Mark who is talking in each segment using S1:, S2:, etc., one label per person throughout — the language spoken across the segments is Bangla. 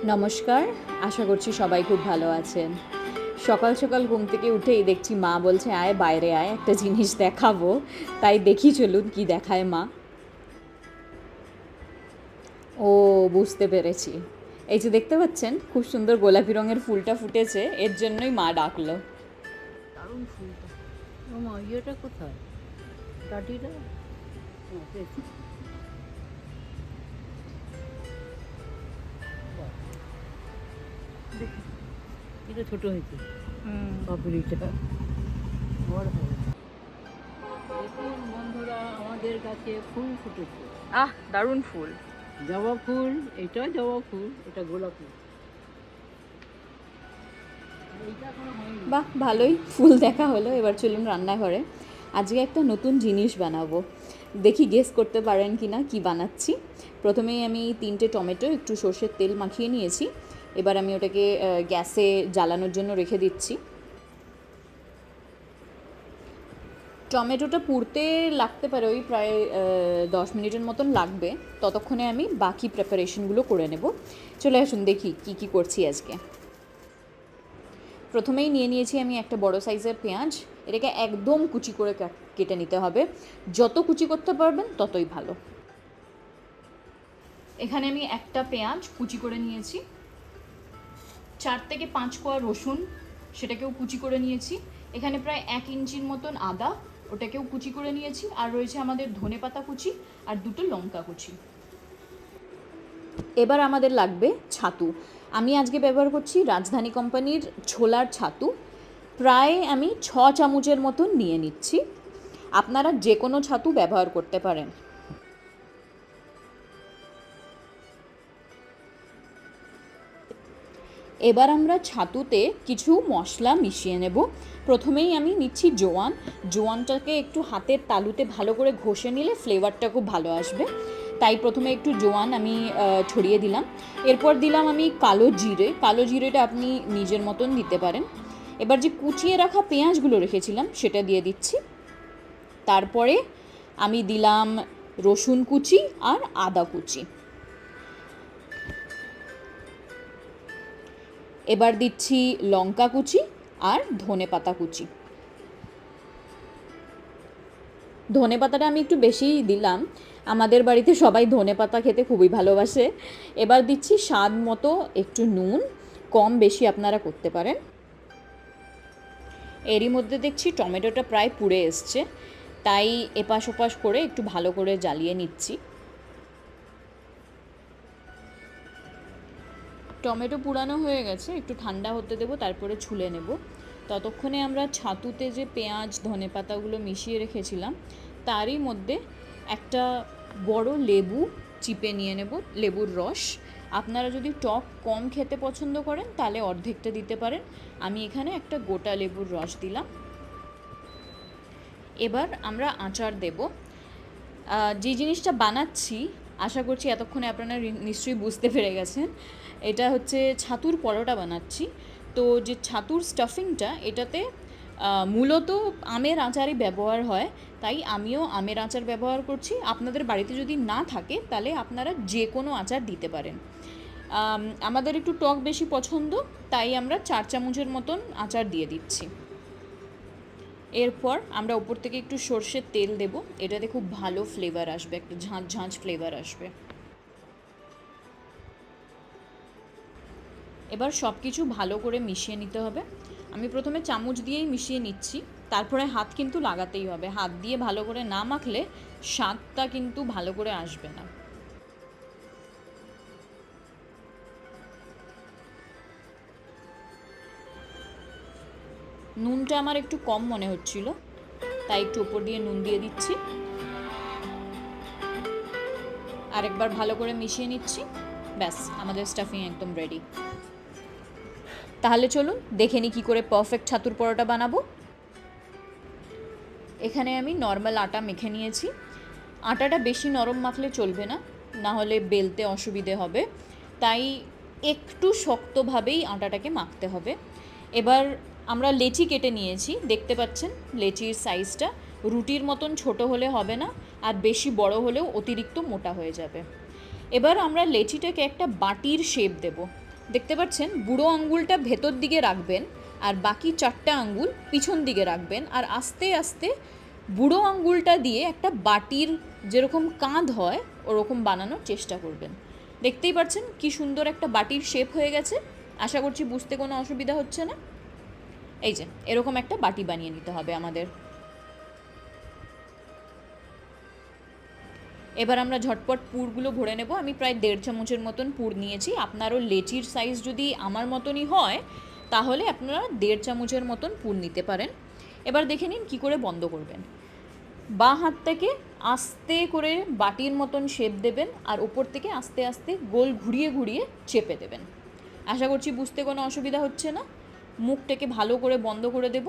S1: নমস্কার, আশা করছি সবাই খুব ভালো আছেন। সকাল সকাল ঘুম থেকে উঠেই দেখছি মা বলছে আয় বাইরে আয়, একটা জিনিস দেখাবো। তাই দেখি চলুন কি দেখায় মা। ও, বুঝতে পেরেছি। এই যে দেখতে পাচ্ছেন খুব সুন্দর গোলাপি রঙের ফুলটা ফুটেছে, এর জন্যই মা ডাকলো।
S2: দারুণ ফুলটা। ও মা, ইয়েটা কোথায়? ডাটিটা? পেয়েছি। বাহ, দেখি, এটা ছোট হয়েছে। পাপড়িটা বড় হবে। দেখুন বন্ধুরা, আমাদের গাছে ফুল ফুটেছে।
S1: দারুণ ফুল।
S2: জবা ফুল, এটা জবা ফুল, এটা গোলাপ ফুল। আর এইটা এখনো হয়নি।
S1: বাহ, ভালোই ফুল দেখা হলো। এবার চলুন রান্নাঘরে। আজকে একটা নতুন জিনিস বানাবো, দেখি গেস করতে পারেন কি না কি বানাচ্ছি। প্রথমেই আমি 3টে টমেটো একটু সর্ষের তেল মাখিয়ে নিয়েছি। এবার আমি ওটাকে গ্যাসে জ্বালানোর জন্য রেখে দিচ্ছি। টমেটোটা পুড়তে লাগতে পারে ওই প্রায় 10 মিনিটের মতন লাগবে। ততক্ষণে আমি বাকি প্রিপারেশনগুলো করে নেব। চলে আসুন দেখি কি কি করছি আজকে। প্রথমেই নিয়ে নিয়েছি আমি একটা বড় সাইজের পেঁয়াজ। এটাকে একদম কুচি করে কেটে নিতে হবে। যত কুচি করতে পারবেন ততই ভালো। এখানে আমি একটা পেঁয়াজ কুচি করে নিয়েছি। 4 থেকে 5 কোয়া রসুন, সেটাকেও কুচি করে নিয়েছি। এখানে প্রায় 1 ইঞ্চির মতন আদা, ওটাকেও কুচি করে নিয়েছি। আর রয়েছে আমাদের ধনেপাতা কুচি আর 2টো লঙ্কা কুচি। এবার আমাদের লাগবে ছাতু। আমি আজকে ব্যবহার করছি রাজধানী কোম্পানির ছোলার ছাতু। প্রায় আমি 6 চামচের মতন নিয়ে নিচ্ছি। আপনারা যে কোনো ছাতু ব্যবহার করতে পারেন। এবার আমরা ছাতুতে কিছু মশলা মিশিয়ে নেব। প্রথমেই আমি নিচ্ছি জোয়ান। জোয়ানটাকে একটু হাতের তালুতে ভালো করে ঘষে নিলে ফ্লেভারটা খুব ভালো আসবে। তাই প্রথমে একটু জোয়ান আমি ছড়িয়ে দিলাম। এরপর দিলাম আমি কালো জিরে। কালো জিরেটা আপনি নিজের মতন দিতে পারেন। এবার যে কুচিয়ে রাখা পেঁয়াজগুলো রেখেছিলাম সেটা দিয়ে দিচ্ছি। তারপরে আমি দিলাম রসুন কুচি আর আদা কুচি। এবার দিচ্ছি লঙ্কা কুচি আর ধনেপাতা কুচি। ধনেপাতাটা আমি একটু বেশিই দিলাম, আমাদের বাড়িতে সবাই ধনেপাতা খেতে খুবই ভালোবাসে। এবার দিচ্ছি স্বাদ মতো একটু নুন, কম বেশি আপনারা করতে পারেন। এরই মধ্যে দেখছি টমেটোটা প্রায় পুড়ে এসছে, তাই এপাশ ওপাশ করে একটু ভালো করে জ্বালিয়ে নিচ্ছি। টমেটো পুরানো হয়ে গেছে, একটু ঠান্ডা হতে দেবো, তারপরে ছুলে নেব। ততক্ষণে আমরা ছাতুতে যে পেঁয়াজ ধনেপাতাগুলো মিশিয়ে রেখেছিলাম তারই মধ্যে একটা বড় লেবু চিপে নিয়ে নেব, লেবুর রস। আপনারা যদি টক কম খেতে পছন্দ করেন তাহলে অর্ধেকটা দিতে পারেন। আমি এখানে একটা গোটা লেবুর রস দিলাম। এবার আমরা আচার দেব। যে জিনিসটা বানাচ্ছি আশা করছি এতক্ষণে আপনারা নিশ্চয়ই বুঝতে পেরে গেছেন। এটা হচ্ছে ছাতুর পরোটা বানাচ্ছি। তো যে ছাতুর স্টাফিংটা, এটাতে মূলত আমের আচারই ব্যবহার হয়, তাই আমিও আমের আচার ব্যবহার করছি। আপনাদের বাড়িতে যদি না থাকে তাহলে আপনারা যে কোনো আচার দিতে পারেন। আমাদের একটু টক বেশি পছন্দ, তাই আমরা 4 চামচের মতন আচার দিয়ে দিচ্ছি। এরপর আমরা উপর থেকে একটু সর্ষের তেল দেব। এটাতে খুব ভালো ফ্লেভার আসবে, একটা ঝাঁঝ ঝাঁঝ ফ্লেভার আসবে। এবার সব কিছু ভালো করে মিশিয়ে নিতে হবে। আমি প্রথমে চামচ দিয়েই মিশিয়ে নিচ্ছি, তারপরে হাত কিন্তু লাগাতেই হবে। হাত দিয়ে ভালো করে না মাখলে স্বাদটা কিন্তু ভালো করে আসবে না। নুনটা আমার একটু কম মনে হচ্ছিল, তাই একটু উপর দিয়ে নুন দিয়ে দিচ্ছি। আরেকবার ভালো করে মিশিয়ে নিচ্ছি। ব্যাস, আমাদের স্টাফিং একদম রেডি। তাহলে চলুন দেখে নিই কী করে পারফেক্ট ছাতুর পরোটা বানাবো। এখানে আমি নর্মাল আটা মেখে নিয়েছি। আটাটা বেশি নরম মাখলে চলবে না, না হলে বেলতে অসুবিধে হবে। তাই একটু শক্তভাবেই আটাটাকে মাখতে হবে। এবার আমরা লেচি কেটে নিয়েছি, দেখতে পাচ্ছেন লেচির সাইজটা। রুটির মতন ছোট হলে হবে না, আর বেশি বড় হলেও অতিরিক্ত মোটা হয়ে যাবে। এবার আমরা লেচিটাকে একটা বাটির শেপ দেব। দেখতে পাচ্ছেন বুড়ো আঙ্গুলটা ভেতর দিকে রাখবেন আর বাকি 4টা আঙ্গুল পিছন দিকে রাখবেন, আর আস্তে আস্তে বুড়ো আঙ্গুলটা দিয়ে একটা বাটির যেরকম কাঁধ হয় ওরকম বানানোর চেষ্টা করবেন। দেখতেই পাচ্ছেন কি সুন্দর একটা বাটির শেপ হয়ে গেছে। আশা করছি বুঝতে কোনো অসুবিধা হচ্ছে না। এই যে এরকম একটা বাটি বানিয়ে নিতে হবে আমাদের। এবার আমরা ঝটপট পুরগুলো ভরে নেব। আমি প্রায় 1.5 চামচের মতন পুর নিয়েছি। আপনারও লেচির সাইজ যদি আমার মতনই হয় তাহলে আপনারা 1.5 চামচের মতন পুর নিতে পারেন। এবার দেখে নিন কী করে বন্ধ করবেন। বাঁ হাতটাকে আস্তে করে বাটির মতন শেপ দেবেন আর ওপর থেকে আস্তে আস্তে গোল ঘুরিয়ে ঘুরিয়ে চেপে দেবেন। আশা করছি বুঝতে কোনো অসুবিধা হচ্ছে না। মুখটাকে ভালো করে বন্ধ করে দেব।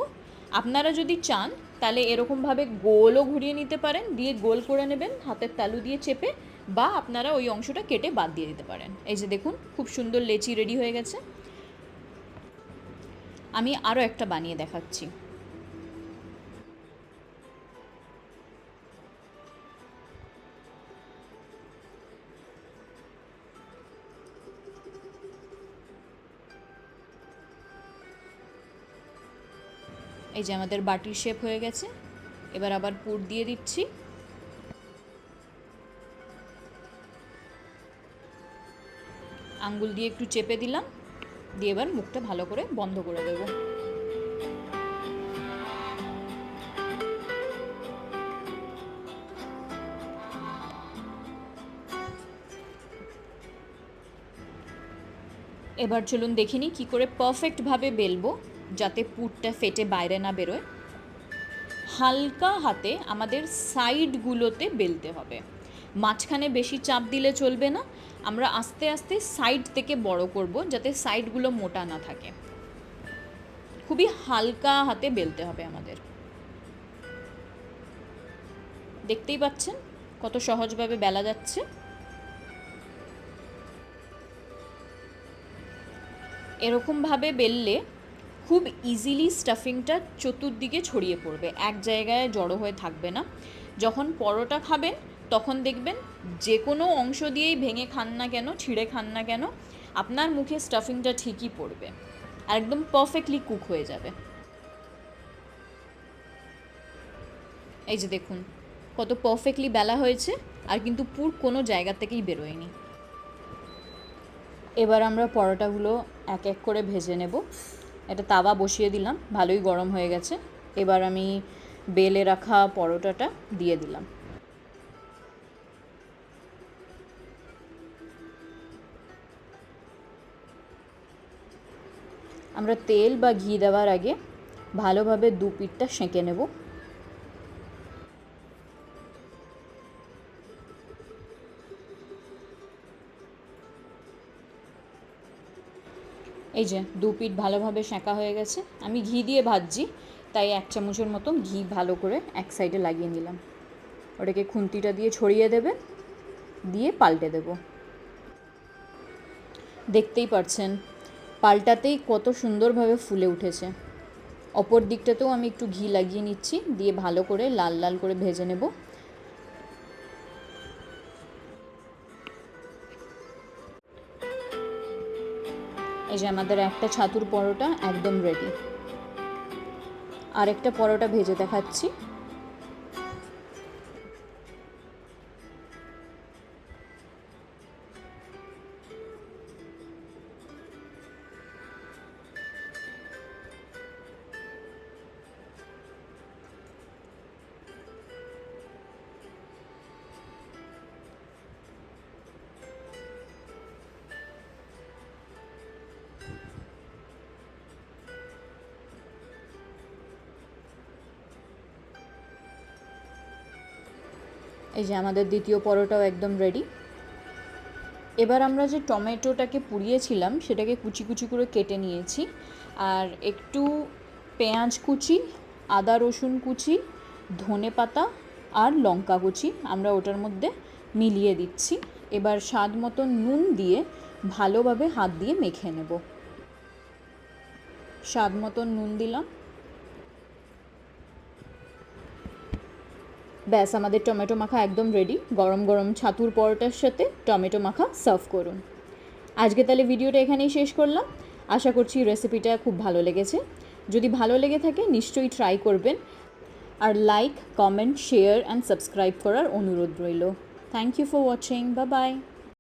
S1: আপনারা যদি চান তাহলে এরকমভাবে গোলও ঘুরিয়ে নিতে পারেন, দিয়ে গোল করে নেবেন হাতের তালু দিয়ে চেপে, বা আপনারা ওই অংশটা কেটে বাদ দিয়ে দিতে পারেন। এই যে দেখুন খুব সুন্দর লেচি রেডি হয়ে গেছে। আমি আরও একটা বানিয়ে দেখাচ্ছি। এই যে আমাদের বাটির শেপ হয়ে গেছে। এবার আবার পুর দিয়ে দিচ্ছি। আঙ্গুল দিয়ে একটু চেপে দিলাম, দিয়ে এবার মুখটা ভালো করে বন্ধ করে দেব। এবার চলুন দেখিনি কি করে পারফেক্টভাবে বেলবো যাতে পুরটা ফেটে বাইরে না বেরোয়। হালকা হাতে আমাদের সাইডগুলোতে বেলতে হবে, মাঝখানে বেশি চাপ দিলে চলবে না। আমরা আস্তে আস্তে সাইড থেকে বড় করব যাতে সাইডগুলো মোটা না থাকে। খুবই হালকা হাতে বেলতে হবে আমাদের। দেখতেই পাচ্ছেন কত সহজভাবে বেলা যাচ্ছে। এরকমভাবে বেললে খুব ইজিলি স্টাফিংটা চতুর্দিকে ছড়িয়ে পড়বে, এক জায়গায় জড়ো হয়ে থাকবে না। যখন পরোটা খাবেন তখন দেখবেন যে কোনো অংশ দিয়েই ভেঙে খান না কেন, ছিঁড়ে খান না কেন, আপনার মুখে স্টাফিংটা ঠিকই পড়বে আর একদম পারফেক্টলি কুক হয়ে যাবে। এই যে দেখুন কত পারফেক্টলি বেলা হয়েছে, আর কিন্তু পুর কোনো জায়গা থেকেই বেরোয়নি। এবার আমরা পরোটাগুলো এক এক করে ভেজে নেব। একটা তাওয়া বসিয়ে দিলাম, ভালোই গরম হয়ে গেছে। এবার আমি বেলে রাখা পরোটাটা দিয়ে দিলাম। আমরা তেল বা ঘি দেওয়ার আগে ভালোভাবে দু পিঠটা সেঁকে নেব। এই যে দু পিঠ ভালোভাবে সেঁকা হয়ে গেছে। আমি ঘি দিয়ে ভাজছি, তাই 1 চামচের মতন ঘি ভালো করে এক সাইডে লাগিয়ে নিলাম। ওটাকে খুন্তিটা দিয়ে ছড়িয়ে দেবে, দিয়ে পাল্টে দেব। দেখতেই পাচ্ছেন পাল্টাতেই কত সুন্দরভাবে ফুলে উঠেছে। অপর দিকটাতেও আমি একটু ঘি লাগিয়ে নিচ্ছি, দিয়ে ভালো করে লাল লাল করে ভেজে নেব। এই যে আমাদের একটা ছাতুর পরোটা একদম রেডি। আরেকটা পরোটা ভেজে দেখাচ্ছি। এই যে আমাদের দ্বিতীয় পরোটাও একদম রেডি। এবার আমরা যে টমেটোটাকে পুড়িয়েছিলাম সেটাকে কুচি কুচি করে কেটে নিয়েছি, আর একটু পেঁয়াজ কুচি, আদা রসুন কুচি, ধনে পাতা আর লঙ্কা কুচি আমরা ওটার মধ্যে মিলিয়ে দিচ্ছি। এবার স্বাদ মতো নুন দিয়ে ভালোভাবে হাত দিয়ে মেখে নেব। স্বাদ মতো নুন দিলাম। ব্যাস আমাদের টমেটো মাখা একদম রেডি। গরম গরম ছাতুর পরোটার সাথে টমেটো মাখা সার্ভ করুন। আজকে তাহলে ভিডিওটা এখানেই শেষ করলাম। আশা করছি রেসিপিটা খুব ভালো লেগেছে। যদি ভালো লেগে থাকে নিশ্চয়ই ট্রাই করবেন। আর like, comment, share and subscribe করার অনুরোধ রইল। Thank you for watching. Bye by.